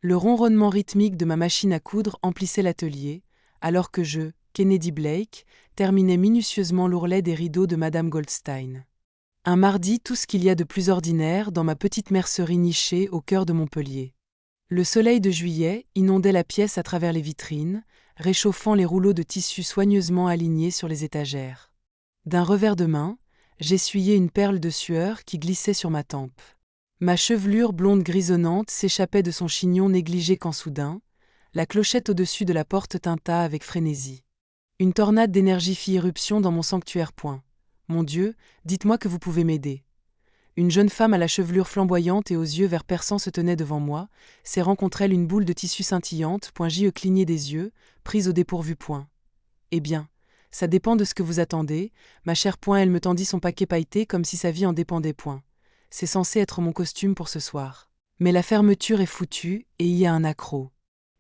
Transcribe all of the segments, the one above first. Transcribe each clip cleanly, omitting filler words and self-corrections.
Le ronronnement rythmique de ma machine à coudre emplissait l'atelier, alors que je, Kennedy Blake, terminais minutieusement l'ourlet des rideaux de Madame Goldstein. Un mardi, tout ce qu'il y a de plus ordinaire dans ma petite mercerie nichée au cœur de Montpellier. Le soleil de juillet inondait la pièce à travers les vitrines, réchauffant les rouleaux de tissu soigneusement alignés sur les étagères. D'un revers de main, j'essuyais une perle de sueur qui glissait sur ma tempe. Ma chevelure blonde grisonnante s'échappait de son chignon négligé quand soudain, la clochette au-dessus de la porte tinta avec frénésie. Une tornade d'énergie fit irruption dans mon sanctuaire. Mon Dieu, dites-moi que vous pouvez m'aider. Une jeune femme à la chevelure flamboyante et aux yeux verts perçants se tenait devant moi, serrant contre elle une boule de tissu scintillante. J'y clignai des yeux, prise au dépourvu. Eh bien, ça dépend de ce que vous attendez, ma chère. Elle me tendit son paquet pailleté comme si sa vie en dépendait. C'est censé être mon costume pour ce soir. Mais la fermeture est foutue et il y a un accroc.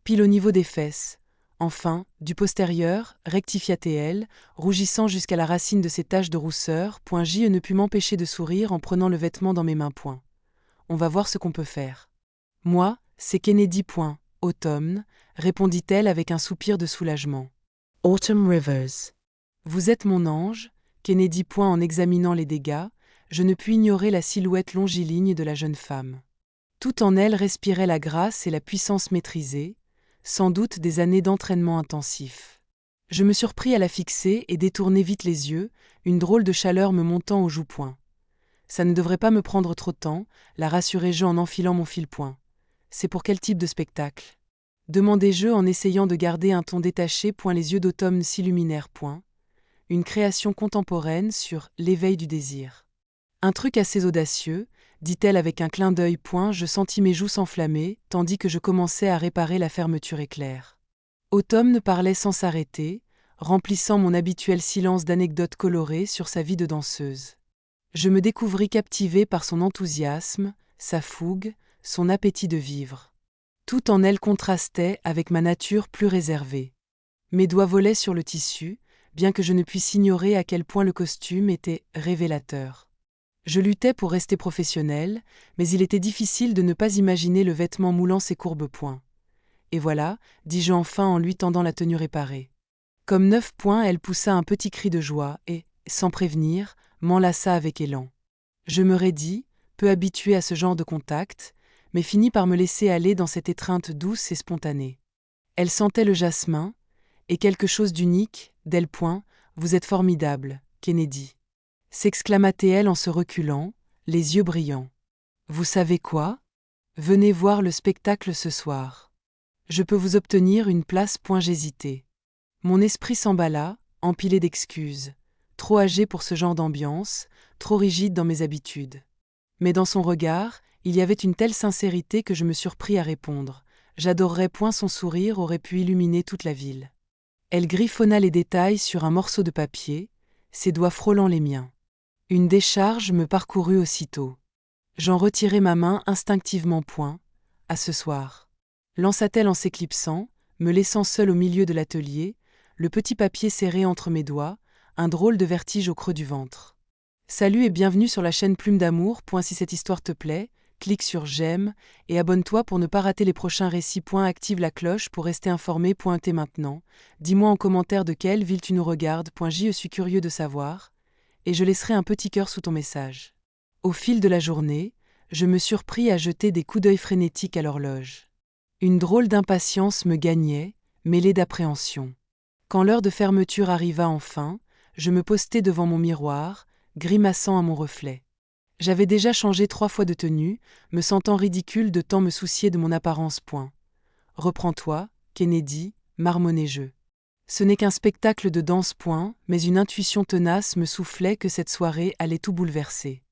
Pile au niveau des fesses. Enfin, du postérieur, rectifia-t-elle, rougissant jusqu'à la racine de ses taches de rousseur. Je ne pus m'empêcher de sourire en prenant le vêtement dans mes mains. On va voir ce qu'on peut faire. Moi, c'est Kennedy. Automne, répondit-elle avec un soupir de soulagement. Autumn Rivers. Vous êtes mon ange, Kennedy. En examinant les dégâts, je ne pus ignorer la silhouette longiligne de la jeune femme. Tout en elle respirait la grâce et la puissance maîtrisée, sans doute des années d'entraînement intensif. Je me surpris à la fixer et détournai vite les yeux, une drôle de chaleur me montant aux joues. Ça ne devrait pas me prendre trop de temps, la rassurai-je en enfilant mon fil. C'est pour quel type de spectacle? Demandai-je en essayant de garder un ton détaché. Les yeux d'Automne s'illuminèrent. Une création contemporaine sur l'éveil du désir. Un truc assez audacieux, dit-elle avec un clin d'œil. Je sentis mes joues s'enflammer, tandis que je commençais à réparer la fermeture éclair. Automne parlait sans s'arrêter, remplissant mon habituel silence d'anecdotes colorées sur sa vie de danseuse. Je me découvris captivé par son enthousiasme, sa fougue, son appétit de vivre. Tout en elle contrastait avec ma nature plus réservée. Mes doigts volaient sur le tissu, bien que je ne puisse ignorer à quel point le costume était révélateur. Je luttais pour rester professionnel, mais il était difficile de ne pas imaginer le vêtement moulant ses courbes. Et voilà, dis-je enfin en lui tendant la tenue réparée. Comme 9 elle poussa un petit cri de joie et, sans prévenir, m'enlaça avec élan. Je me raidis, peu habitué à ce genre de contact, mais finis par me laisser aller dans cette étreinte douce et spontanée. Elle sentait le jasmin, et quelque chose d'unique, d'elle. Vous êtes formidable, Kennedy. S'exclama-t-elle en se reculant, les yeux brillants. Vous savez quoi? Venez voir le spectacle ce soir. Je peux vous obtenir une place. J'hésitai. Mon esprit s'emballa, empilé d'excuses. Trop âgé pour ce genre d'ambiance, trop rigide dans mes habitudes. Mais dans son regard, il y avait une telle sincérité que je me surpris à répondre. J'adorerais. Son sourire aurait pu illuminer toute la ville. Elle griffonna les détails sur un morceau de papier, ses doigts frôlant les miens. Une décharge me parcourut aussitôt. J'en retirai ma main instinctivement. À ce soir. Lança-t-elle en s'éclipsant, me laissant seul au milieu de l'atelier, le petit papier serré entre mes doigts, un drôle de vertige au creux du ventre. Salut et bienvenue sur la chaîne Plume d'Amour. Si cette histoire te plaît, clique sur j'aime et abonne-toi pour ne pas rater les prochains récits. Active la cloche pour rester informé. T'es maintenant. Dis-moi en commentaire de quelle ville tu nous regardes. Je suis curieux de savoir. Et je laisserai un petit cœur sous ton message. Au fil de la journée, je me surpris à jeter des coups d'œil frénétiques à l'horloge. Une drôle d'impatience me gagnait, mêlée d'appréhension. Quand l'heure de fermeture arriva enfin, je me postai devant mon miroir, grimaçant à mon reflet. J'avais déjà changé 3 fois de tenue, me sentant ridicule de tant me soucier de mon apparence. Reprends-toi, Kennedy, marmonnai-je. Ce n'est qu'un spectacle de danse. Mais une intuition tenace me soufflait que cette soirée allait tout bouleverser.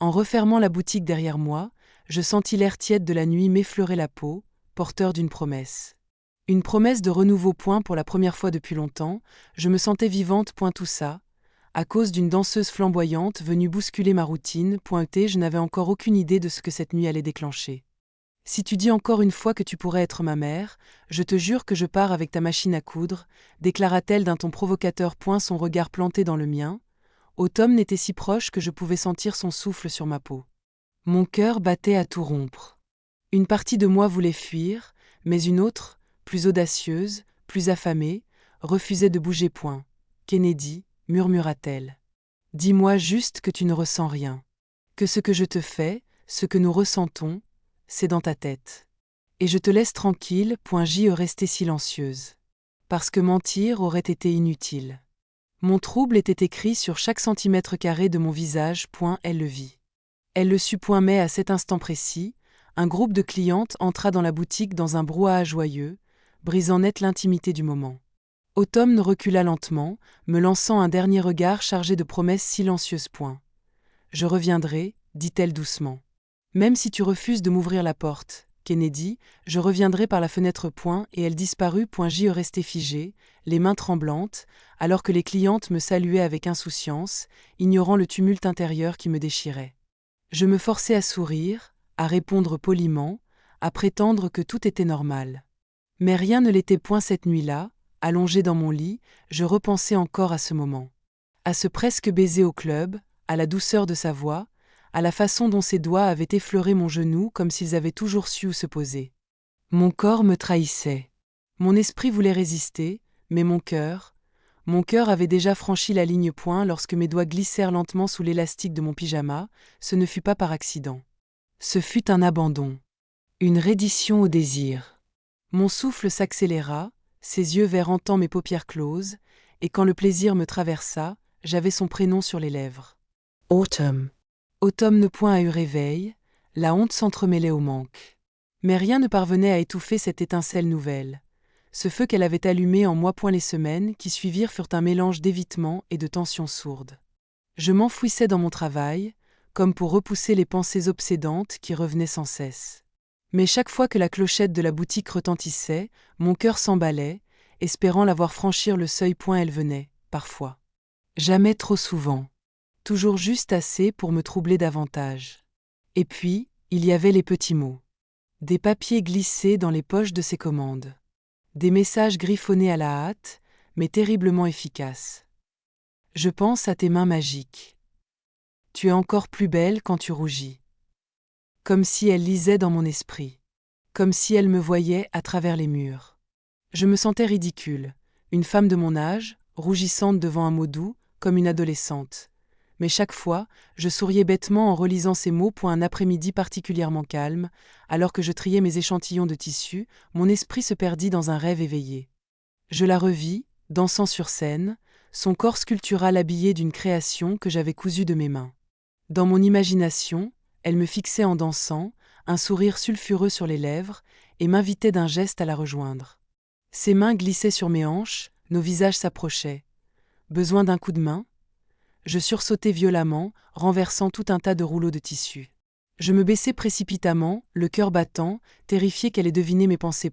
En refermant la boutique derrière moi, je sentis l'air tiède de la nuit m'effleurer la peau, porteur d'une promesse. Une promesse de renouveau. Pour la première fois depuis longtemps, je me sentais vivante. Tout ça, à cause d'une danseuse flamboyante venue bousculer ma routine. Je n'avais encore aucune idée de ce que cette nuit allait déclencher. Si tu dis encore une fois que tu pourrais être ma mère, je te jure que je pars avec ta machine à coudre, déclara-t-elle d'un ton provocateur. Son regard planté dans le mien. Automne était si proche que je pouvais sentir son souffle sur ma peau. Mon cœur battait à tout rompre. Une partie de moi voulait fuir, Mais une autre, plus audacieuse, plus affamée, refusait de bouger point. Kennedy, murmura-t-elle. Dis-moi juste que tu ne ressens rien. Que ce que je te fais, ce que nous ressentons, c'est dans ta tête. Et je te laisse tranquille, J. restait silencieuse. Parce que mentir aurait été inutile. Mon trouble était écrit sur chaque centimètre carré de mon visage, elle le vit. Elle le sut, mais à cet instant précis, un groupe de clientes entra dans la boutique dans un brouhaha joyeux, brisant net l'intimité du moment. Autumn recula lentement, me lançant un dernier regard chargé de promesses silencieuses. Je reviendrai, dit-elle doucement. Même si tu refuses de m'ouvrir la porte, Kennedy, je reviendrai par la fenêtre. Et elle disparut. J'y restais figée, les mains tremblantes, alors que les clientes me saluaient avec insouciance, ignorant le tumulte intérieur qui me déchirait. Je me forçais à sourire, à répondre poliment, à prétendre que tout était normal. Mais rien ne l'était point cette nuit-là. Allongée dans mon lit, je repensais encore à ce moment. À ce presque baiser au club, à la douceur de sa voix, à la façon dont ses doigts avaient effleuré mon genou comme s'ils avaient toujours su où se poser. Mon corps me trahissait. Mon esprit voulait résister, mais mon cœur avait déjà franchi la ligne lorsque mes doigts glissèrent lentement sous l'élastique de mon pyjama. Ce ne fut pas par accident. Ce fut un abandon. Une reddition au désir. Mon souffle s'accéléra, ses yeux verts hantant mes paupières closes, et quand le plaisir me traversa, j'avais son prénom sur les lèvres. Autumn. Autumn ne point a eu réveil, la honte s'entremêlait au manque. Mais rien ne parvenait à étouffer cette étincelle nouvelle. Ce feu qu'elle avait allumé en moi. Les semaines qui suivirent furent un mélange d'évitement et de tensions sourdes. Je m'enfouissais dans mon travail, comme pour repousser les pensées obsédantes qui revenaient sans cesse. Mais chaque fois que la clochette de la boutique retentissait, mon cœur s'emballait, espérant la voir franchir le seuil. Elle venait, parfois. Jamais trop souvent. Toujours juste assez pour me troubler davantage. Et puis, il y avait les petits mots. Des papiers glissés dans les poches de ses commandes. Des messages griffonnés à la hâte, mais terriblement efficaces. Je pense à tes mains magiques. Tu es encore plus belle quand tu rougis. Comme si elle lisait dans mon esprit. Comme si elle me voyait à travers les murs. Je me sentais ridicule, une femme de mon âge, rougissante devant un mot doux, comme une adolescente. Mais chaque fois, je souriais bêtement en relisant ces mots. Un après-midi particulièrement calme, alors que je triais mes échantillons de tissu, mon esprit se perdit dans un rêve éveillé. Je la revis, dansant sur scène, son corps sculptural habillé d'une création que j'avais cousue de mes mains. Dans mon imagination, elle me fixait en dansant, un sourire sulfureux sur les lèvres, et m'invitait d'un geste à la rejoindre. Ses mains glissaient sur mes hanches, nos visages s'approchaient. Besoin d'un coup de main ? Je sursautai violemment, renversant tout un tas de rouleaux de tissu. Je me baissai précipitamment, le cœur battant, terrifié qu'elle ait deviné mes pensées.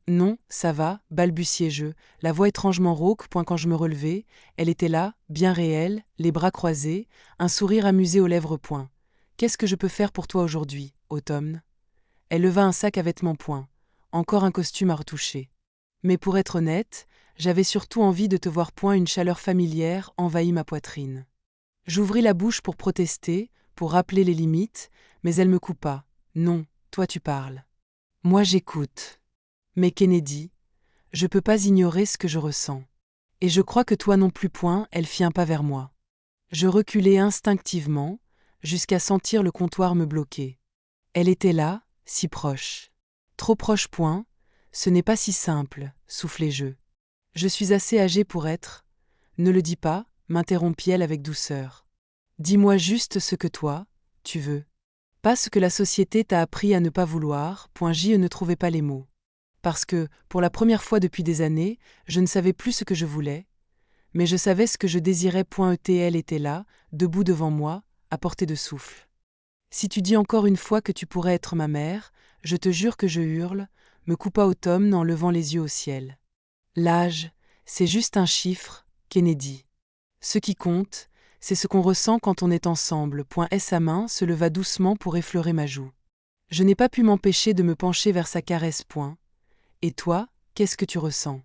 Non, ça va, balbutiai-je, la voix étrangement rauque. Quand je me relevai, elle était là, bien réelle, les bras croisés, un sourire amusé aux lèvres. Qu'est-ce que je peux faire pour toi aujourd'hui, Automne ? Elle leva un sac à vêtements. Encore un costume à retoucher. Mais pour être honnête, j'avais surtout envie de te voir. Une chaleur familière envahit ma poitrine. J'ouvris la bouche pour protester, pour rappeler les limites, mais elle me coupa. Non, toi tu parles. Moi j'écoute. Mais Kennedy, je peux pas ignorer ce que je ressens. Et je crois que toi non plus. Elle fit un pas vers moi. Je reculai instinctivement, jusqu'à sentir le comptoir me bloquer. Elle était là, si proche. Trop proche. Ce n'est pas si simple, soufflai-je. Je suis assez âgée pour être. Ne le dis pas, m'interrompit-elle avec douceur. Dis-moi juste ce que toi, tu veux. Pas ce que la société t'a appris à ne pas vouloir. Je ne trouvais pas les mots. Parce que, pour la première fois depuis des années, je ne savais plus ce que je voulais. Mais je savais ce que je désirais. Elle était là, debout devant moi, à portée de souffle. Si tu dis encore une fois que tu pourrais être ma mère, je te jure que je hurle, me coupa Automne en levant les yeux au ciel. L'âge, c'est juste un chiffre, Kennedy. Ce qui compte, c'est ce qu'on ressent quand on est ensemble. Et sa main se leva doucement pour effleurer ma joue. Je n'ai pas pu m'empêcher de me pencher vers sa caresse. Et toi, qu'est-ce que tu ressens ?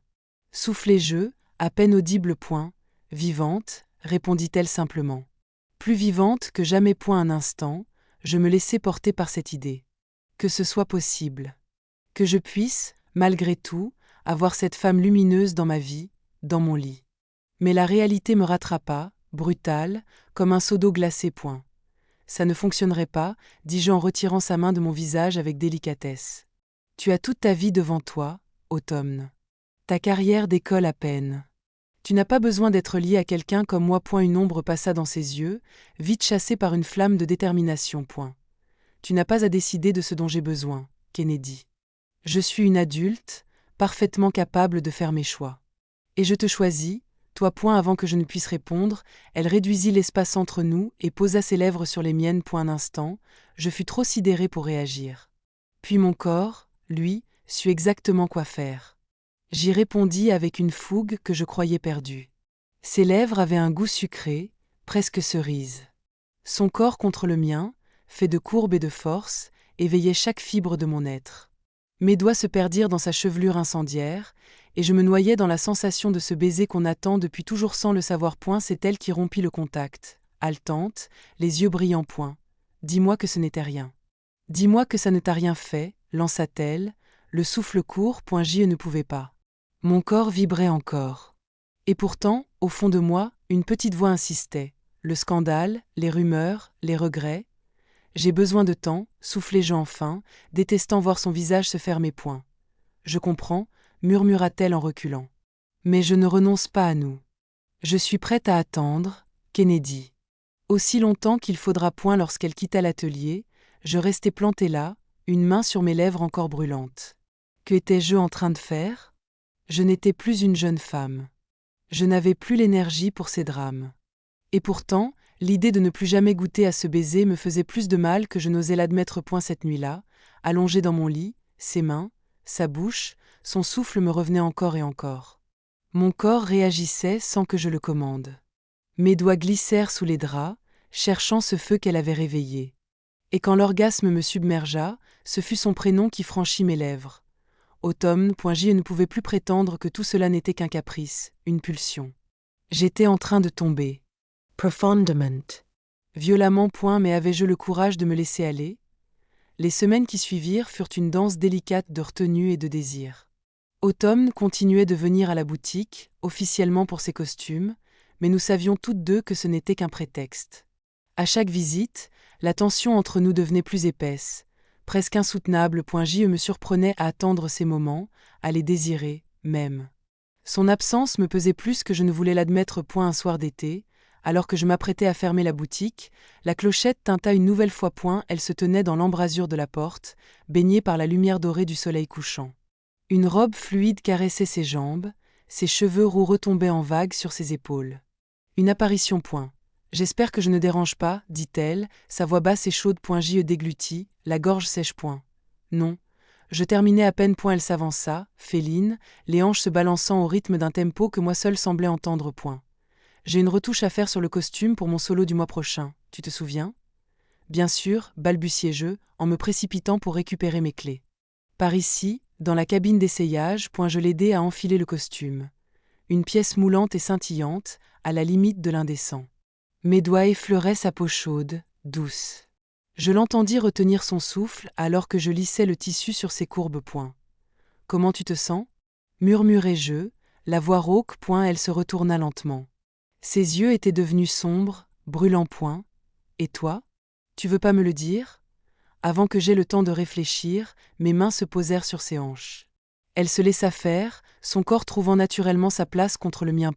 Soufflai-je, à peine audible. Vivante, répondit-elle simplement. Plus vivante que jamais. Un instant, je me laissai porter par cette idée. Que ce soit possible. Que je puisse, malgré tout, avoir cette femme lumineuse dans ma vie, dans mon lit. Mais la réalité me rattrapa, brutale, comme un seau d'eau glacée. Point. Ça ne fonctionnerait pas, dis-je en retirant sa main de mon visage avec délicatesse. Tu as toute ta vie devant toi, Automne. Ta carrière décolle à peine. Tu n'as pas besoin d'être lié à quelqu'un comme moi. Une ombre passa dans ses yeux, vite chassée par une flamme de détermination. Tu n'as pas à décider de ce dont j'ai besoin, Kennedy. Je suis une adulte, parfaitement capable de faire mes choix. Et je te choisis, toi. Avant que je ne puisse répondre, elle réduisit l'espace entre nous et posa ses lèvres sur les miennes. Un instant, je fus trop sidéré pour réagir. Puis mon corps, lui, sut exactement quoi faire. J'y répondis avec une fougue que je croyais perdue. Ses lèvres avaient un goût sucré, presque cerise. Son corps contre le mien, fait de courbes et de force, éveillait chaque fibre de mon être. Mes doigts se perdirent dans sa chevelure incendiaire, et je me noyais dans la sensation de ce baiser qu'on attend depuis toujours sans le savoir. C'est elle qui rompit le contact, haletante, les yeux brillants. Dis-moi que ce n'était rien. Dis-moi que ça ne t'a rien fait, lança-t-elle, le souffle court. Je ne pouvais pas. Mon corps vibrait encore. Et pourtant, au fond de moi, une petite voix insistait. Le scandale, les rumeurs, les regrets. J'ai besoin de temps, soufflai-je enfin, détestant voir son visage se fermer. Je comprends, murmura-t-elle en reculant. Mais je ne renonce pas à nous. Je suis prête à attendre, Kennedy. Aussi longtemps qu'il faudra. Lorsqu'elle quitta l'atelier, je restai planté là, une main sur mes lèvres encore brûlantes. Que étais-je en train de faire ? Je n'étais plus une jeune femme. Je n'avais plus l'énergie pour ces drames. Et pourtant, l'idée de ne plus jamais goûter à ce baiser me faisait plus de mal que je n'osais l'admettre. Cette nuit-là, allongé dans mon lit, ses mains, sa bouche, son souffle me revenaient encore et encore. Mon corps réagissait sans que je le commande. Mes doigts glissèrent sous les draps, cherchant ce feu qu'elle avait réveillé. Et quand l'orgasme me submergea, ce fut son prénom qui franchit mes lèvres. Automne. Je ne pouvais plus prétendre que tout cela n'était qu'un caprice, une pulsion. J'étais en train de tomber. Profondement. Violemment. Mais avais-je le courage de me laisser aller ? Les semaines qui suivirent furent une danse délicate de retenue et de désir. Automne continuait de venir à la boutique, officiellement pour ses costumes, mais nous savions toutes deux que ce n'était qu'un prétexte. À chaque visite, la tension entre nous devenait plus épaisse, presque insoutenable. Je me surprenais à attendre ces moments, à les désirer, même. Son absence me pesait plus que je ne voulais l'admettre. Un soir d'été, alors que je m'apprêtais à fermer la boutique, la clochette tinta une nouvelle fois. Elle se tenait dans l'embrasure de la porte, baignée par la lumière dorée du soleil couchant. Une robe fluide caressait ses jambes, ses cheveux roux retombaient en vagues sur ses épaules. Une apparition. J'espère que je ne dérange pas, dit-elle, sa voix basse et chaude. Je déglutis, la gorge sèche. Non. Je terminais à peine. Elle s'avança, féline, les hanches se balançant au rythme d'un tempo que moi seul semblais entendre. J'ai une retouche à faire sur le costume pour mon solo du mois prochain, tu te souviens ? Bien sûr, balbutiai-je, en me précipitant pour récupérer mes clés. Par ici, dans la cabine d'essayage. Je l'aidai à enfiler le costume. Une pièce moulante et scintillante, à la limite de l'indécent. Mes doigts effleuraient sa peau chaude, douce. Je l'entendis retenir son souffle alors que je lissais le tissu sur ses courbes. Comment tu te sens ? Murmurai-je, la voix rauque. Elle se retourna lentement. Ses yeux étaient devenus sombres, brûlants. Et toi ? Tu veux pas me le dire ? Avant que j'aie le temps de réfléchir, mes mains se posèrent sur ses hanches. Elle se laissa faire, son corps trouvant naturellement sa place contre le mien.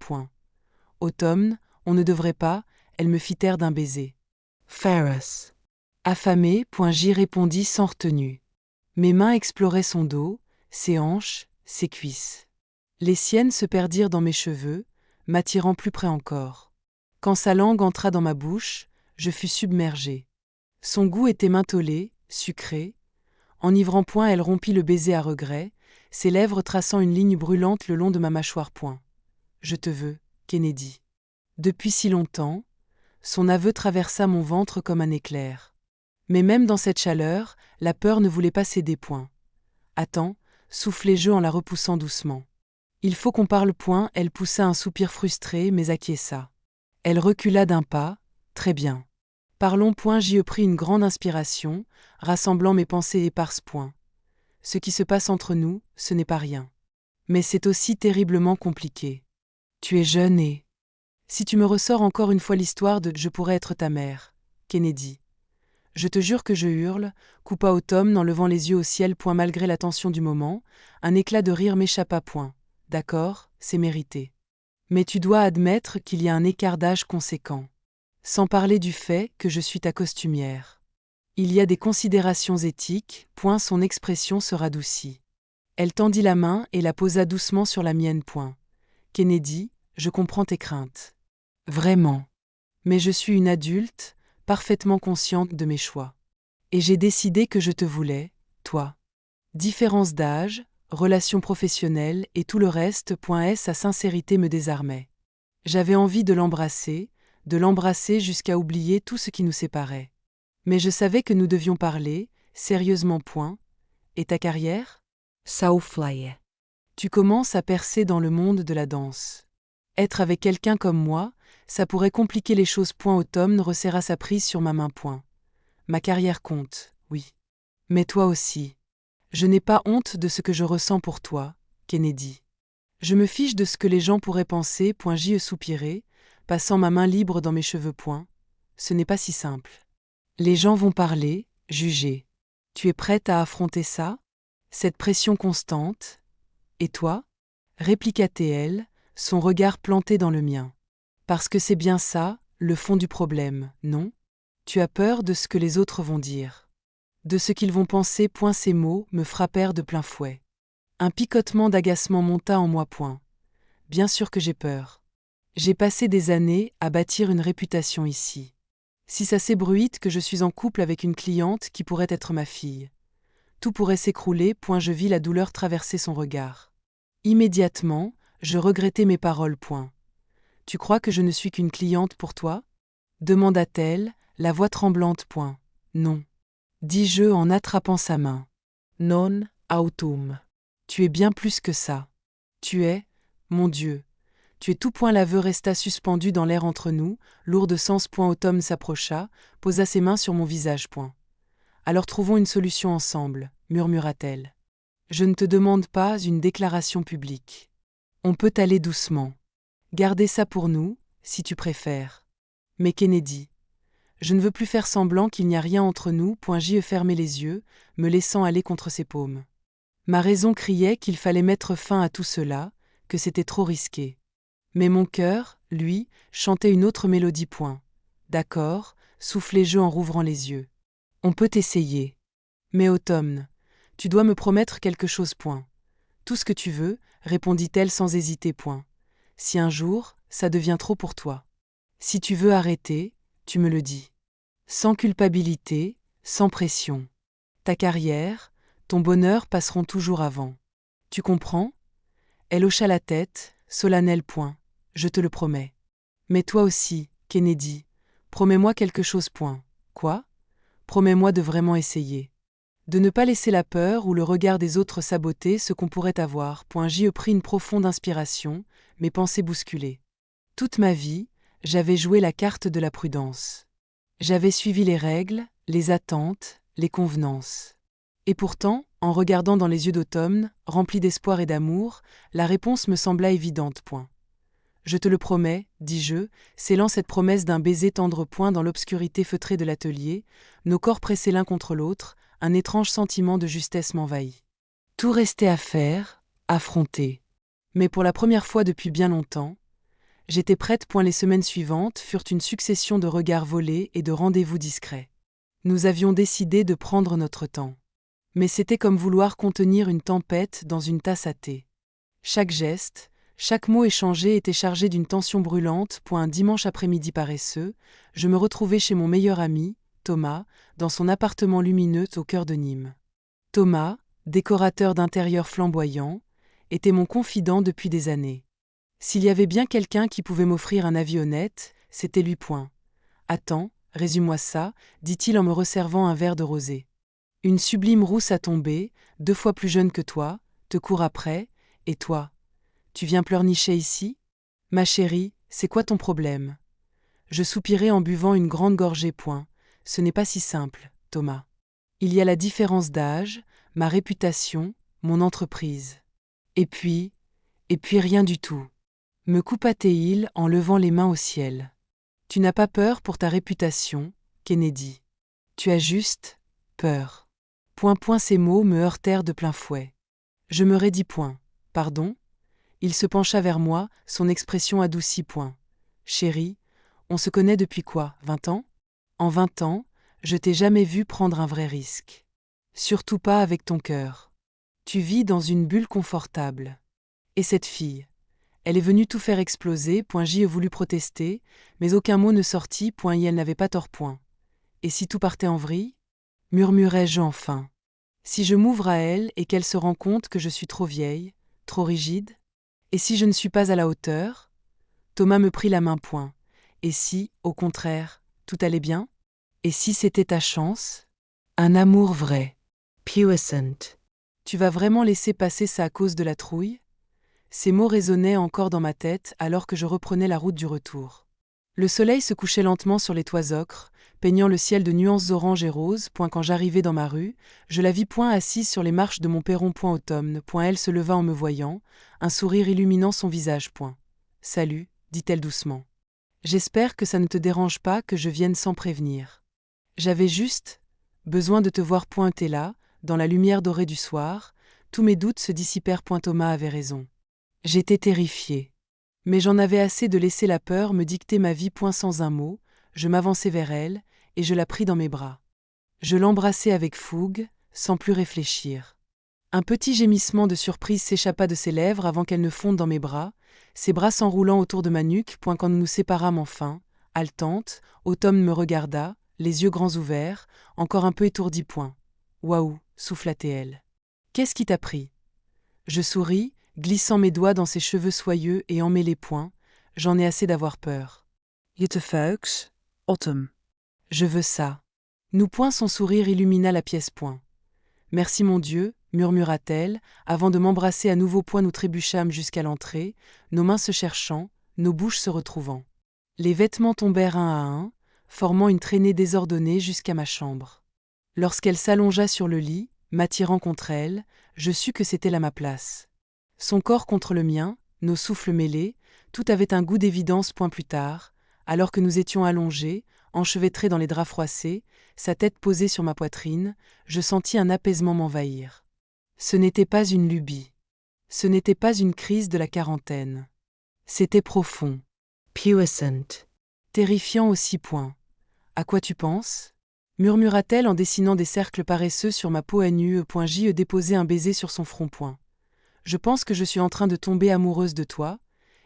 Automne, on ne devrait pas, elle me fit taire d'un baiser. Ferris. Affamée. J'y répondis sans retenue. Mes mains exploraient son dos, ses hanches, ses cuisses. Les siennes se perdirent dans mes cheveux, m'attirant plus près encore. Quand sa langue entra dans ma bouche, je fus submergé. Son goût était mentholé, sucré. Enivrant. Elle rompit le baiser à regret, ses lèvres traçant une ligne brûlante le long de ma mâchoire. Je te veux, Kennedy. Depuis si longtemps, son aveu traversa mon ventre comme un éclair. Mais même dans cette chaleur, la peur ne voulait pas céder. Attends, soufflai-je en la repoussant doucement. Il faut qu'on parle. Elle poussa un soupir frustré mais acquiesça. Elle recula d'un pas. Très bien. Parlons. J'y pris une grande inspiration, rassemblant mes pensées éparses. Ce qui se passe entre nous, ce n'est pas rien. Mais c'est aussi terriblement compliqué. Tu es jeune et... Si tu me ressors encore une fois l'histoire de « Je pourrais être ta mère », Kennedy. Je te jure que je hurle, coupa Autumn en levant les yeux au ciel. Malgré la tension du moment, un éclat de rire m'échappa. D'accord, c'est mérité. Mais tu dois admettre qu'il y a un écart d'âge conséquent. Sans parler du fait que je suis ta costumière. Il y a des considérations éthiques. Son expression se radoucit. Elle tendit la main et la posa doucement sur la mienne. Kennedy, je comprends tes craintes. Vraiment. Mais je suis une adulte, parfaitement consciente de mes choix. Et j'ai décidé que je te voulais, toi. Différence d'âge, relations professionnelles et tout le reste. Sa sincérité me désarmait. J'avais envie de l'embrasser jusqu'à oublier tout ce qui nous séparait. Mais je savais que nous devions parler, sérieusement. Et ta carrière? Sauflaye. Tu commences à percer dans le monde de la danse. Être avec quelqu'un comme moi, ça pourrait compliquer les choses. Autumn resserra sa prise sur ma main. Ma carrière compte, oui. Mais toi aussi. Je n'ai pas honte de ce que je ressens pour toi, Kennedy. Je me fiche de ce que les gens pourraient penser. J'y soupirai, passant ma main libre dans mes cheveux. Ce n'est pas si simple. Les gens vont parler, juger. Tu es prête à affronter ça? Cette pression constante? Et toi? Répliqua-t-elle, son regard planté dans le mien. Parce que c'est bien ça, le fond du problème, non? Tu as peur de ce que les autres vont dire. De ce qu'ils vont penser. Ces mots me frappèrent de plein fouet. Un picotement d'agacement monta en moi. Bien sûr que j'ai peur. J'ai passé des années à bâtir une réputation ici. Si ça s'ébruite que je suis en couple avec une cliente qui pourrait être ma fille. Tout pourrait s'écrouler. Je vis la douleur traverser son regard. Immédiatement, je regrettai mes paroles. Tu crois que je ne suis qu'une cliente pour toi? Demanda-t-elle, la voix tremblante. Non. Dis-je en attrapant sa main. Non, autum. Tu es bien plus que ça. Tu es, mon Dieu. Tu es tout. L'aveu resta suspendu dans l'air entre nous, lourd de sens. Autumn s'approcha, posa ses mains sur mon visage. Alors trouvons une solution ensemble, murmura-t-elle. Je ne te demande pas une déclaration publique. On peut aller doucement. Gardez ça pour nous, si tu préfères. Mais Kennedy, je ne veux plus faire semblant qu'il n'y a rien entre nous. J'y fermai les yeux, me laissant aller contre ses paumes. Ma raison criait qu'il fallait mettre fin à tout cela, que c'était trop risqué. Mais mon cœur, lui, chantait une autre mélodie. D'accord, soufflai-je en rouvrant les yeux. On peut essayer. Mais Autumn, tu dois me promettre quelque chose. Tout ce que tu veux, répondit-elle sans hésiter. Si un jour, ça devient trop pour toi. Si tu veux arrêter, tu me le dis. Sans culpabilité, sans pression. Ta carrière, ton bonheur passeront toujours avant. Tu comprends? Elle hocha la tête, solennelle. Je te le promets. Mais toi aussi, Kennedy, promets-moi quelque chose. Quoi? Promets-moi de vraiment essayer. De ne pas laisser la peur ou le regard des autres saboter ce qu'on pourrait avoir. J'y pris une profonde inspiration, mes pensées bousculées. Toute ma vie, j'avais joué la carte de la prudence. J'avais suivi les règles, les attentes, les convenances. Et pourtant, en regardant dans les yeux d'Automne, remplis d'espoir et d'amour, la réponse me sembla évidente. Je te le promets, dis-je, scellant cette promesse d'un baiser tendre. Dans l'obscurité feutrée de l'atelier, nos corps pressés l'un contre l'autre, un étrange sentiment de justesse m'envahit. Tout restait à faire, affronter. Mais pour la première fois depuis bien longtemps, j'étais prête. Les semaines suivantes furent une succession de regards volés et de rendez-vous discrets. Nous avions décidé de prendre notre temps. Mais c'était comme vouloir contenir une tempête dans une tasse à thé. Chaque geste, chaque mot échangé était chargé d'une tension brûlante. Un dimanche après-midi paresseux, je me retrouvai chez mon meilleur ami, Thomas, dans son appartement lumineux au cœur de Nîmes. Thomas, décorateur d'intérieur flamboyant, était mon confident depuis des années. S'il y avait bien quelqu'un qui pouvait m'offrir un avis honnête, c'était lui. Attends, résume-moi ça, dit-il en me resservant un verre de rosé. Une sublime rousse a tombé, 2 fois plus jeune que toi, te court après, et toi? Tu viens pleurnicher ici? Ma chérie, c'est quoi ton problème? Je soupirai en buvant une grande gorgée. Ce n'est pas si simple, Thomas. Il y a la différence d'âge, ma réputation, mon entreprise. Et puis rien du tout. Me coupa-t-il en levant les mains au ciel. Tu n'as pas peur pour ta réputation, Kennedy. Tu as juste peur. Ces mots me heurtèrent de plein fouet. Je me raidis point. Pardon? Il se pencha vers moi, son expression adoucie point. Chérie, on se connaît depuis quoi, 20 ans? En 20 ans, je t'ai jamais vu prendre un vrai risque. Surtout pas avec ton cœur. Tu vis dans une bulle confortable. Et cette fille? Elle est venue tout faire exploser, J voulut protester, mais aucun mot ne sortit, elle n'avait pas tort point. Et si tout partait en vrille? Murmurai-je enfin. Si je m'ouvre à elle et qu'elle se rend compte que je suis trop vieille, trop rigide? Et si je ne suis pas à la hauteur? Thomas me prit la main point. Et si, au contraire, tout allait bien? Et si c'était ta chance? Un amour vrai. Puissant. Tu vas vraiment laisser passer ça à cause de la trouille? Ces mots résonnaient encore dans ma tête alors que je reprenais la route du retour. Le soleil se couchait lentement sur les toits ocres, peignant le ciel de nuances orange et roses. Quand j'arrivai dans ma rue, je la vis assise sur les marches de mon perron automne. Elle se leva en me voyant, un sourire illuminant son visage. Salut, dit-elle doucement. J'espère que ça ne te dérange pas que je vienne sans prévenir. J'avais juste besoin de te voir pointer là, dans la lumière dorée du soir. Tous mes doutes se dissipèrent. Thomas avait raison. J'étais terrifiée. Mais j'en avais assez de laisser la peur me dicter ma vie. Sans un mot, je m'avançai vers elle, et je la pris dans mes bras. Je l'embrassai avec fougue, sans plus réfléchir. Un petit gémissement de surprise s'échappa de ses lèvres avant qu'elle ne fonde dans mes bras, ses bras s'enroulant autour de ma nuque. Quand nous nous séparâmes enfin, haletante, Automne me regarda, les yeux grands ouverts, encore un peu étourdie. Waouh, souffla-t-elle. Qu'est-ce qui t'a pris? Je souris, glissant mes doigts dans ses cheveux soyeux et emmêlés. J'en ai assez d'avoir peur. Jette Fuchs, Autumn. Je veux ça. Nous. Son sourire illumina la pièce. Merci mon Dieu, murmura-t-elle, avant de m'embrasser à nouveau. Nous trébuchâmes jusqu'à l'entrée, nos mains se cherchant, nos bouches se retrouvant. Les vêtements tombèrent un à un, formant une traînée désordonnée jusqu'à ma chambre. Lorsqu'elle s'allongea sur le lit, m'attirant contre elle, je sus que c'était là ma place. Son corps contre le mien, nos souffles mêlés, tout avait un goût d'évidence. Plus tard, alors que nous étions allongés, enchevêtrés dans les draps froissés, sa tête posée sur ma poitrine, je sentis un apaisement m'envahir. Ce n'était pas une lubie. Ce n'était pas une crise de la quarantaine. C'était profond. Puissant. Terrifiant aussi. À quoi tu penses? Murmura-t-elle en dessinant des cercles paresseux sur ma peau nue. J'y déposai un baiser sur son front. Je pense que je suis en train de tomber amoureuse de toi,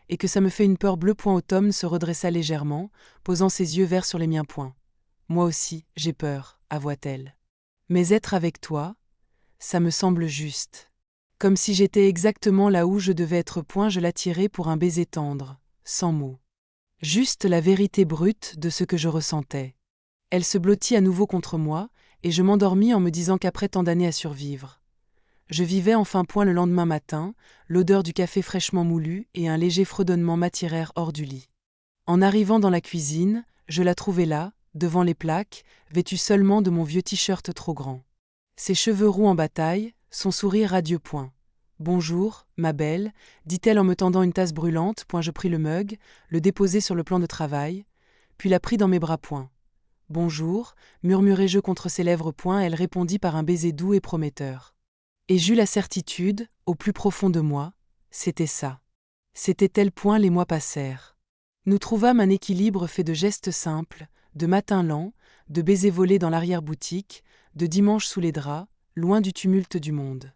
et que ça me fait une peur bleue. Automne se redressa légèrement, posant ses yeux verts sur les miens. Moi aussi, j'ai peur, avoua-t-elle. Mais être avec toi, ça me semble juste. Comme si j'étais exactement là où je devais être. Je l'attirai pour un baiser tendre, sans mots. Juste la vérité brute de ce que je ressentais. Elle se blottit à nouveau contre moi, et je m'endormis en me disant qu'après tant d'années à survivre, je vivais enfin. Le lendemain matin, l'odeur du café fraîchement moulu et un léger fredonnement m'attirèrent hors du lit. En arrivant dans la cuisine, je la trouvai là, devant les plaques, vêtue seulement de mon vieux t-shirt trop grand. Ses cheveux roux en bataille, son sourire radieux. Bonjour, ma belle, dit-elle en me tendant une tasse brûlante. Je pris le mug, le déposai sur le plan de travail, puis la pris dans mes bras. Bonjour, murmurai-je contre ses lèvres. Elle répondit par un baiser doux et prometteur. Et j'eus la certitude, au plus profond de moi, c'était ça. C'était elle. Les mois passèrent. Nous trouvâmes un équilibre fait de gestes simples, de matins lents, de baisers volés dans l'arrière-boutique, de dimanches sous les draps, loin du tumulte du monde.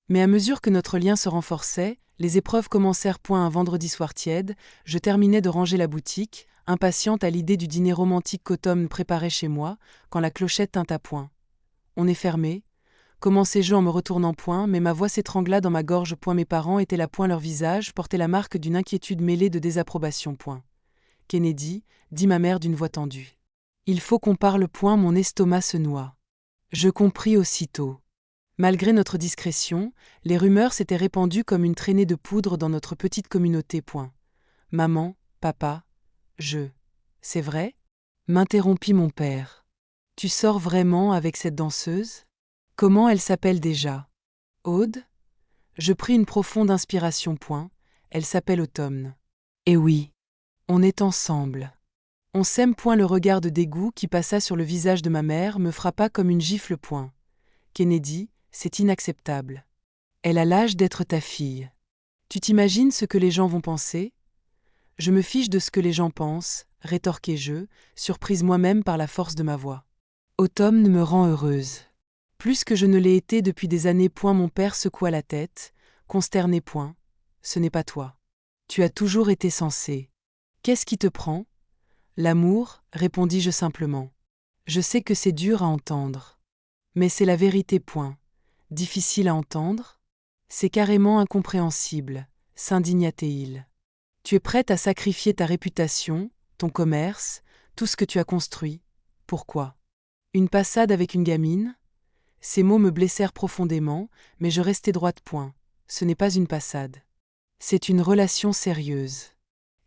Mais à mesure que notre lien se renforçait, les épreuves commencèrent. Un vendredi soir tiède, je terminais de ranger la boutique, impatiente à l'idée du dîner romantique qu'Automne préparait chez moi, quand la clochette tinta. On est fermé, commençai-je en me retournant. Mais ma voix s'étrangla dans ma gorge. Mes parents étaient là. Leur visage portait la marque d'une inquiétude mêlée de désapprobation. Kennedy, dit ma mère d'une voix tendue. Il faut qu'on parle. Mon estomac se noie. Je compris aussitôt. Malgré notre discrétion, les rumeurs s'étaient répandues comme une traînée de poudre dans notre petite communauté. Maman, papa, c'est vrai? M'interrompit mon père. Tu sors vraiment avec cette danseuse? Comment elle s'appelle déjà? Aude? Je pris une profonde inspiration. Elle s'appelle Automne. Eh oui. On est ensemble. On s'aime. Le regard de dégoût qui passa sur le visage de ma mère me frappa comme une gifle. Kennedy, c'est inacceptable. Elle a l'âge d'être ta fille. Tu t'imagines ce que les gens vont penser? Je me fiche de ce que les gens pensent, rétorquai-je, surprise moi-même par la force de ma voix. Automne me rend heureuse. Plus que je ne l'ai été depuis des années. Mon père secoua la tête, consterné. Ce n'est pas toi. Tu as toujours été censé. Qu'est-ce qui te prend? L'amour, répondis-je simplement. Je sais que c'est dur à entendre. Mais c'est la vérité. Difficile à entendre? C'est carrément incompréhensible, s'indigna-t-il. Tu es prête à sacrifier ta réputation, ton commerce, tout ce que tu as construit. Pourquoi? Une passade avec une gamine? Ces mots me blessèrent profondément, mais je restai droite. Ce n'est pas une passade. C'est une relation sérieuse.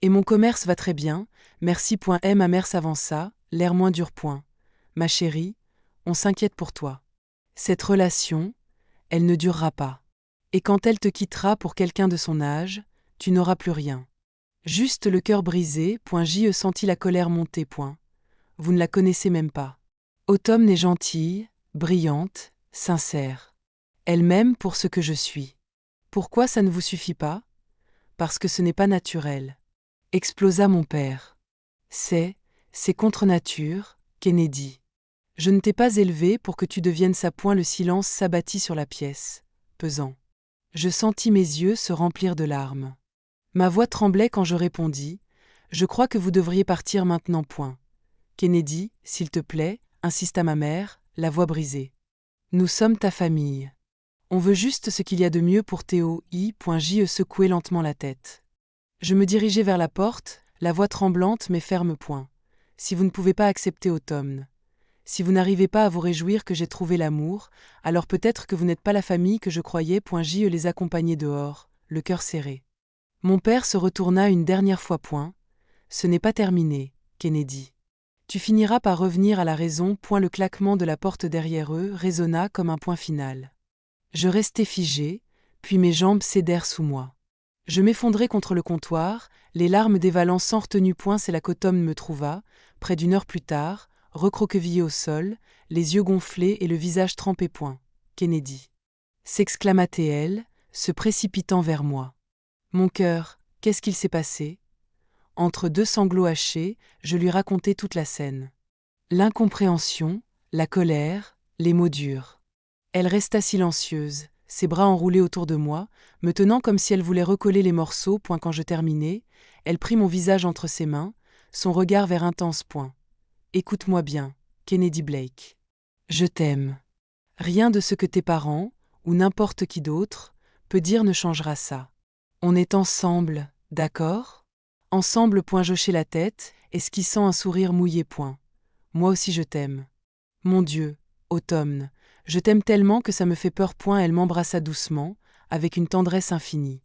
Et mon commerce va très bien, merci. Ma mère s'avança, l'air moins dur. Ma chérie, on s'inquiète pour toi. Cette relation, elle ne durera pas. Et quand elle te quittera pour quelqu'un de son âge, tu n'auras plus rien. Juste le cœur brisé. J'y sentis la colère monter. Vous ne la connaissez même pas. Automne est gentille, brillante, sincère. Elle m'aime pour ce que je suis. Pourquoi ça ne vous suffit pas? Parce que ce n'est pas naturel. Explosa mon père. C'est contre nature, Kennedy. Je ne t'ai pas élevé pour que tu deviennes ça. Le silence s'abattit sur la pièce, pesant. Je sentis mes yeux se remplir de larmes. Ma voix tremblait quand je répondis. Je crois que vous devriez partir maintenant. Kennedy, s'il te plaît, insista ma mère, la voix brisée. Nous sommes ta famille. On veut juste ce qu'il y a de mieux pour Théo. J'y secouai lentement la tête. Je me dirigeai vers la porte, la voix tremblante mais ferme. Si vous ne pouvez pas accepter Automne, si vous n'arrivez pas à vous réjouir que j'ai trouvé l'amour, alors peut-être que vous n'êtes pas la famille que je croyais. J'y les accompagnai dehors, le cœur serré. Mon père se retourna une dernière fois. Ce n'est pas terminé, Kennedy. Tu finiras par revenir à la raison. Le claquement de la porte derrière eux résonna comme un point final. Je restai figé, puis mes jambes cédèrent sous moi. Je m'effondrai contre le comptoir, les larmes dévalant sans retenue. C'est là qu'Automne me trouva, près d'une heure plus tard, recroquevillé au sol, les yeux gonflés et le visage trempé. Kennedy. S'exclama-t-elle, se précipitant vers moi. Mon cœur, qu'est-ce qu'il s'est passé? Entre deux sanglots hachés, je lui racontai toute la scène. L'incompréhension, la colère, les mots durs. Elle resta silencieuse, ses bras enroulés autour de moi, me tenant comme si elle voulait recoller les morceaux. Quand je terminai, elle prit mon visage entre ses mains, son regard vert intense. Écoute-moi bien, Kennedy Blake. Je t'aime. Rien de ce que tes parents, ou n'importe qui d'autre, peut dire ne changera ça. On est ensemble, d'accord? Ensemble. J'hochai la tête, esquissant un sourire mouillé. Moi aussi je t'aime. Mon Dieu, Automne, je t'aime tellement que ça me fait peur. Elle m'embrassa doucement, avec une tendresse infinie.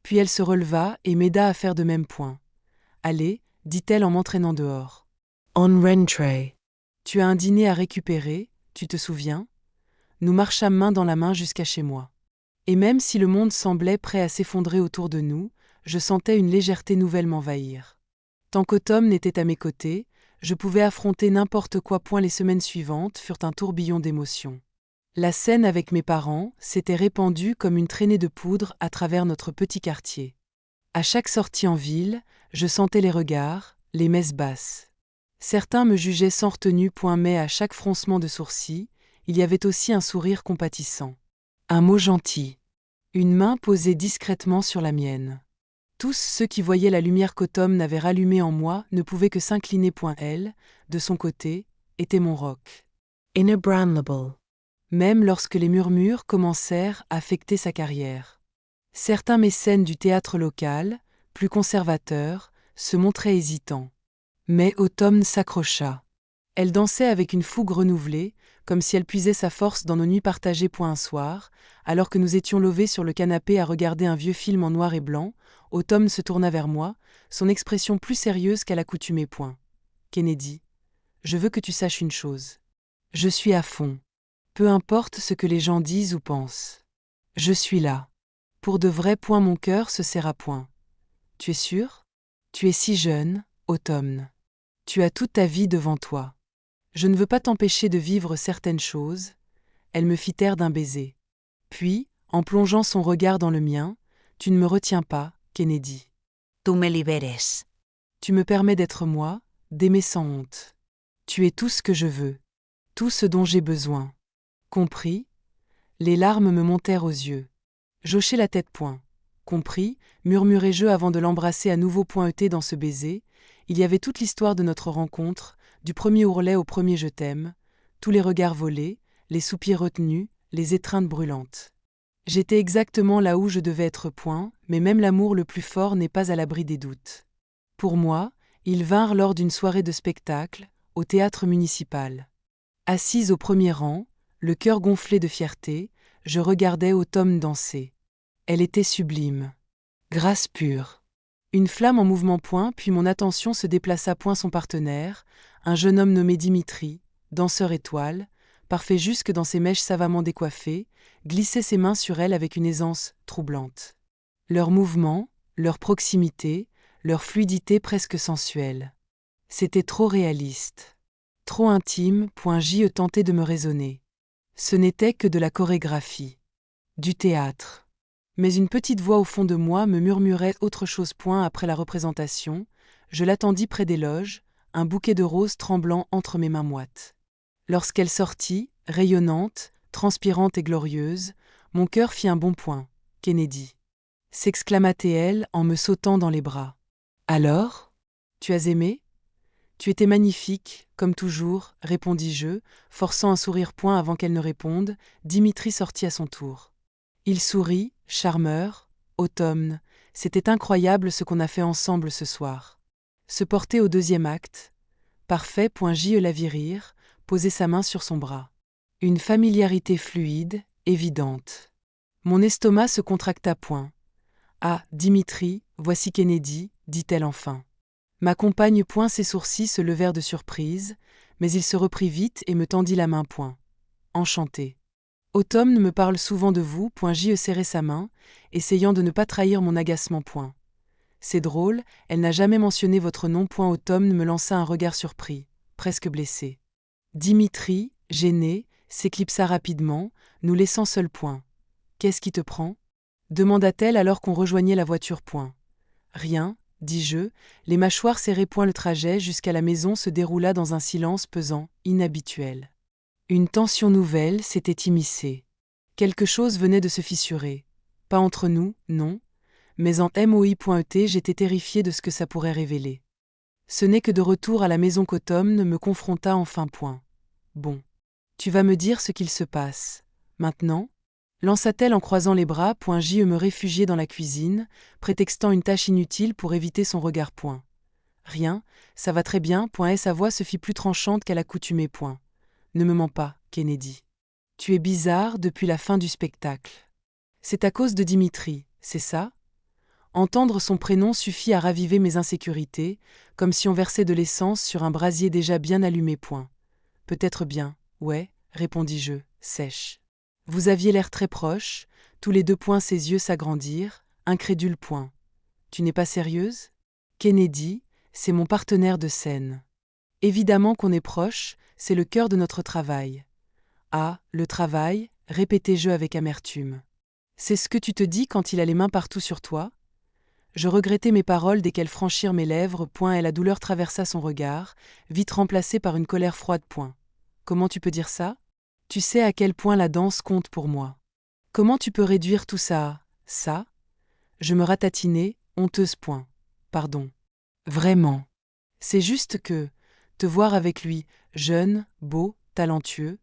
Puis elle se releva et m'aida à faire de même. Allez, dit-elle en m'entraînant dehors. On rentrée. Tu as un dîner à récupérer, tu te souviens? Nous marchâmes main dans la main jusqu'à chez moi. Et même si le monde semblait prêt à s'effondrer autour de nous, je sentais une légèreté nouvelle m'envahir. Tant qu'Automne était à mes côtés, je pouvais affronter n'importe quoi. Les semaines suivantes furent un tourbillon d'émotions. La scène avec mes parents s'était répandue comme une traînée de poudre à travers notre petit quartier. À chaque sortie en ville, je sentais les regards, les messes basses. Certains me jugeaient sans retenue. Mais à chaque froncement de sourcils, il y avait aussi un sourire compatissant. Un mot gentil. Une main posée discrètement sur la mienne. Tous ceux qui voyaient la lumière qu'Automne avait rallumée en moi ne pouvaient que s'incliner. Elle, de son côté, était mon roc. Inébranlable. Même lorsque les murmures commencèrent à affecter sa carrière. Certains mécènes du théâtre local, plus conservateurs, se montraient hésitants. Mais Automne s'accrocha. Elle dansait avec une fougue renouvelée, comme si elle puisait sa force dans nos nuits partagées. Un soir, alors que nous étions levés sur le canapé à regarder un vieux film en noir et blanc, Automne se tourna vers moi, son expression plus sérieuse qu'à l'accoutumée. Kennedy, je veux que tu saches une chose. Je suis à fond. Peu importe ce que les gens disent ou pensent. Je suis là. Pour de vrai, mon cœur se serre à point. Tu es sûr? Tu es si jeune, automne. Tu as toute ta vie devant toi. Je ne veux pas t'empêcher de vivre certaines choses. Elle me fit taire d'un baiser. Puis, en plongeant son regard dans le mien, tu ne me retiens pas, Kennedy. Tú me liberes. Tu me permets d'être moi, d'aimer sans honte. Tu es tout ce que je veux, tout ce dont j'ai besoin. Compris? Les larmes me montèrent aux yeux. J'hochai la tête. Compris, murmurai-je avant de l'embrasser à nouveau. Été dans ce baiser, il y avait toute l'histoire de notre rencontre, du premier ourlet au premier je t'aime, tous les regards volés, les soupirs retenus, les étreintes brûlantes. J'étais exactement là où je devais être. Mais même l'amour le plus fort n'est pas à l'abri des doutes. Pour moi, ils vinrent lors d'une soirée de spectacle, au théâtre municipal. Assise au premier rang, le cœur gonflé de fierté, je regardais Automne danser. Elle était sublime. Grâce pure. Une flamme en mouvement. Puis mon attention se déplaça. Son partenaire, un jeune homme nommé Dimitri, danseur étoile, parfait jusque dans ses mèches savamment décoiffées, glissait ses mains sur elle avec une aisance troublante. Leurs mouvements, leur proximité, leur fluidité presque sensuelle. C'était trop réaliste. Trop intime. J'y tentais de me raisonner. Ce n'était que de la chorégraphie. Du théâtre. Mais une petite voix au fond de moi me murmurait autre chose. Après la représentation, je l'attendis près des loges, un bouquet de roses tremblant entre mes mains moites. Lorsqu'elle sortit, rayonnante, transpirante et glorieuse, mon cœur fit un bond. Kennedy. S'exclama-t-elle en me sautant dans les bras. Alors? Tu as aimé? Tu étais magnifique, comme toujours, répondis-je, forçant un sourire. Avant qu'elle ne réponde, Dimitri sortit à son tour. Il sourit, charmeur, Automne, c'était incroyable ce qu'on a fait ensemble ce soir. Se porter au deuxième acte. Parfait. J la vit rire, poser sa main sur son bras. Une familiarité fluide, évidente. Mon estomac se contracta. Ah, Dimitri, voici Kennedy, dit-elle enfin. Ma compagne. Ses sourcils se levèrent de surprise, mais il se reprit vite et me tendit la main. Enchanté. Automne me parle souvent de vous. J'y serrai sa main, essayant de ne pas trahir mon agacement. C'est drôle, elle n'a jamais mentionné votre nom. Automne me lança un regard surpris, presque blessé. Dimitri, gêné, s'éclipsa rapidement, nous laissant seuls. Qu'est-ce qui te prend? Demanda-t-elle alors qu'on rejoignait la voiture. Rien, dis-je, les mâchoires serrées. Le trajet jusqu'à la maison se déroula dans un silence pesant, inhabituel. Une tension nouvelle s'était immiscée. Quelque chose venait de se fissurer. Pas entre nous, non, mais en moi. J'étais terrifié de ce que ça pourrait révéler. Ce n'est que de retour à la maison qu'Automne me confronta enfin. Bon. Tu vas me dire ce qu'il se passe. Maintenant? Lança-t-elle en croisant les bras. J'y me réfugiai dans la cuisine, prétextant une tâche inutile pour éviter son regard. Rien, ça va très bien. Et sa voix se fit plus tranchante qu'à l'accoutumée. Ne me mens pas, Kennedy. Tu es bizarre depuis la fin du spectacle. C'est à cause de Dimitri, c'est ça? Entendre son prénom suffit à raviver mes insécurités, comme si on versait de l'essence sur un brasier déjà bien allumé. Peut-être bien, ouais, répondis-je, sèche. Vous aviez l'air très proches, tous les deux. Ses yeux s'agrandirent, incrédules. Tu n'es pas sérieuse? Kennedy, c'est mon partenaire de scène. Évidemment qu'on est proches, c'est le cœur de notre travail. Ah, le travail, répétai-je avec amertume. C'est ce que tu te dis quand il a les mains partout sur toi? Je regrettai mes paroles dès qu'elles franchirent mes lèvres. Et la douleur traversa son regard, vite remplacée par une colère froide. Comment tu peux dire ça? Tu sais à quel point la danse compte pour moi. Comment tu peux réduire tout ça à ça? Je me ratatinai, honteuse. Pardon. Vraiment. C'est juste que, te voir avec lui, jeune, beau, talentueux,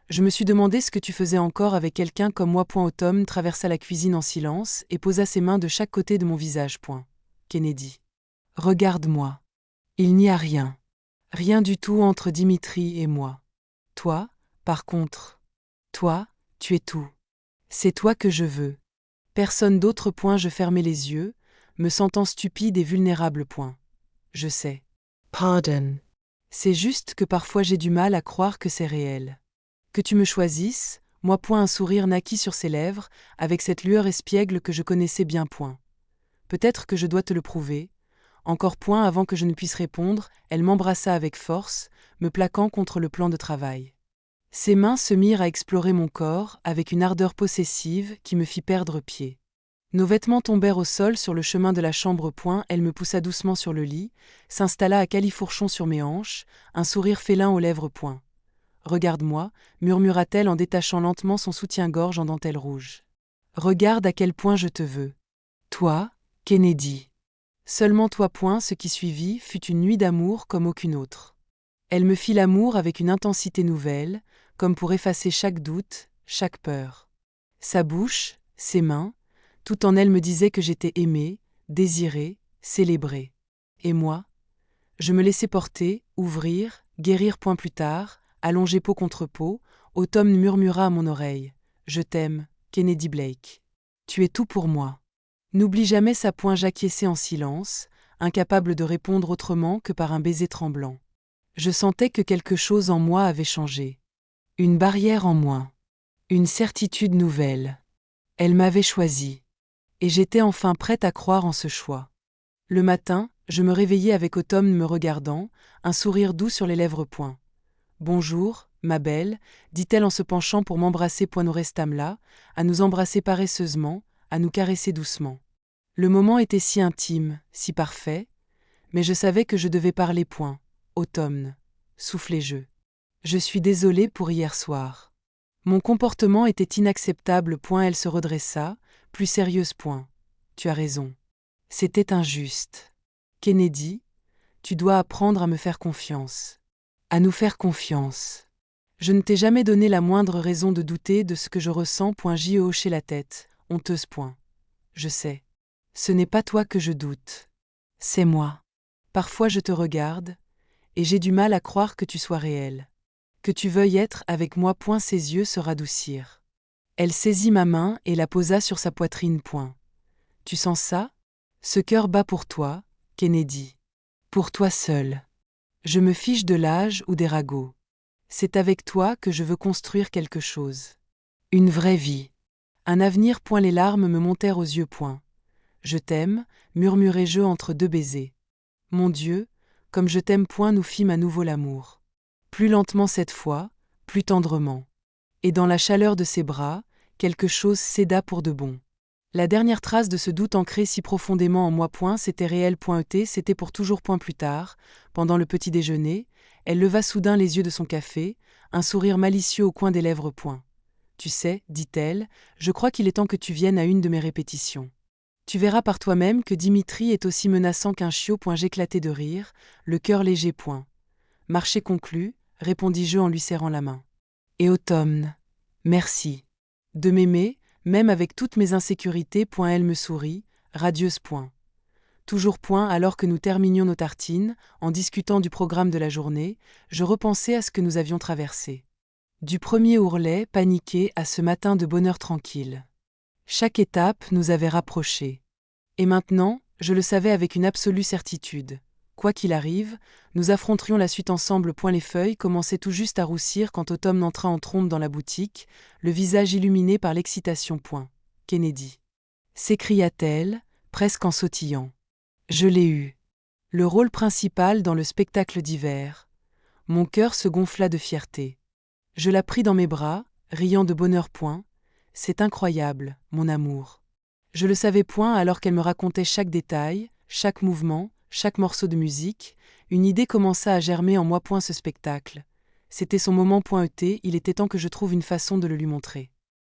je me suis demandé ce que tu faisais encore avec quelqu'un comme moi. Automne traversa la cuisine en silence et posa ses mains de chaque côté de mon visage. Kennedy. Regarde-moi. Il n'y a rien. Rien du tout entre Dimitri et moi. Toi, par contre. Toi, tu es tout. C'est toi que je veux. Personne d'autre. Je fermai les yeux, me sentant stupide et vulnérable. Je sais. Pardon. C'est juste que parfois j'ai du mal à croire que c'est réel. Que tu me choisisses, moi point un sourire naquit sur ses lèvres, avec cette lueur espiègle que je connaissais bien point. Peut-être que je dois te le prouver. Encore point avant que je ne puisse répondre, elle m'embrassa avec force, me plaquant contre le plan de travail. Ses mains se mirent à explorer mon corps avec une ardeur possessive qui me fit perdre pied. Nos vêtements tombèrent au sol sur le chemin de la chambre. Point, elle me poussa doucement sur le lit, s'installa à califourchon sur mes hanches, un sourire félin aux lèvres. Point. Regarde-moi, murmura-t-elle en détachant lentement son soutien-gorge en dentelle rouge. Regarde à quel point je te veux. Toi, Kennedy. Seulement toi. Point, ce qui suivit fut une nuit d'amour comme aucune autre. Elle me fit l'amour avec une intensité nouvelle, comme pour effacer chaque doute, chaque peur. Sa bouche, ses mains, tout en elle me disait que j'étais aimée, désirée, célébrée. Et moi? Je me laissais porter, ouvrir, guérir. Point plus tard, allongé peau contre peau, Autumn murmura à mon oreille. Je t'aime, Kennedy Blake. Tu es tout pour moi. N'oublie jamais ça. Point, j'acquiesçai en silence, incapable de répondre autrement que par un baiser tremblant. Je sentais que quelque chose en moi avait changé. Une barrière en moins. Une certitude nouvelle. Elle m'avait choisi. Et j'étais enfin prête à croire en ce choix. Le matin, je me réveillai avec Autumn me regardant, un sourire doux sur les lèvres. Point. Bonjour, ma belle, dit-elle en se penchant pour m'embrasser. Point, nous restâmes là, à nous embrasser paresseusement, à nous caresser doucement. Le moment était si intime, si parfait, mais je savais que je devais parler. Point. Automne, soufflai-je. Je suis désolée pour hier soir. Mon comportement était inacceptable. Point, elle se redressa, plus sérieuse. Point. Tu as raison. C'était injuste. Kennedy, tu dois apprendre à me faire confiance. À nous faire confiance. Je ne t'ai jamais donné la moindre raison de douter de ce que je ressens. Point, j'y ai hoché la tête, honteuse. Point. Je sais. Ce n'est pas toi que je doute. C'est moi. Parfois je te regarde, et j'ai du mal à croire que tu sois réel. Que tu veuilles être avec moi. Point, ses yeux se radoucirent. Elle saisit ma main et la posa sur sa poitrine. Point. Tu sens ça? Ce cœur bat pour toi, Kennedy. Pour toi seul. Je me fiche de l'âge ou des ragots. C'est avec toi que je veux construire quelque chose. Une vraie vie. Un avenir. Point, les larmes me montèrent aux yeux. Point. Je t'aime, murmurai-je entre deux baisers. Mon Dieu, comme je t'aime. Point, nous fîmes à nouveau l'amour. Plus lentement cette fois, plus tendrement. Et dans la chaleur de ses bras, quelque chose céda pour de bon. La dernière trace de ce doute ancré si profondément en moi. Point, c'était réel. Point, c'était pour toujours. Point, plus tard, pendant le petit déjeuner, elle leva soudain les yeux de son café, un sourire malicieux au coin des lèvres. Point. Tu sais, dit-elle, je crois qu'il est temps que tu viennes à une de mes répétitions. Tu verras par toi-même que Dimitri est aussi menaçant qu'un chiot. Point, j'éclatai de rire, le cœur léger. Point. Marché conclu, répondis-je en lui serrant la main. Et Automne, merci. De m'aimer, même avec toutes mes insécurités. Point, elle me sourit, radieuse. Point. Toujours. Point, alors que nous terminions nos tartines, en discutant du programme de la journée, je repensais à ce que nous avions traversé. Du premier ourlet paniqué à ce matin de bonheur tranquille. Chaque étape nous avait rapprochés. Et maintenant, je le savais avec une absolue certitude. Quoi qu'il arrive, nous affronterions la suite ensemble. Point, les feuilles commençaient tout juste à roussir quand Autumn entra en trombe dans la boutique, le visage illuminé par l'excitation. Point. Kennedy. S'écria-t-elle, presque en sautillant. Je l'ai eu. Le rôle principal dans le spectacle d'hiver. Mon cœur se gonfla de fierté. Je la pris dans mes bras, riant de bonheur. Point. C'est incroyable, mon amour. Je le savais. Point, alors qu'elle me racontait chaque détail, chaque mouvement, chaque morceau de musique, une idée commença à germer en moi. Point, ce spectacle. C'était son moment. Point, il était temps que je trouve une façon de le lui montrer.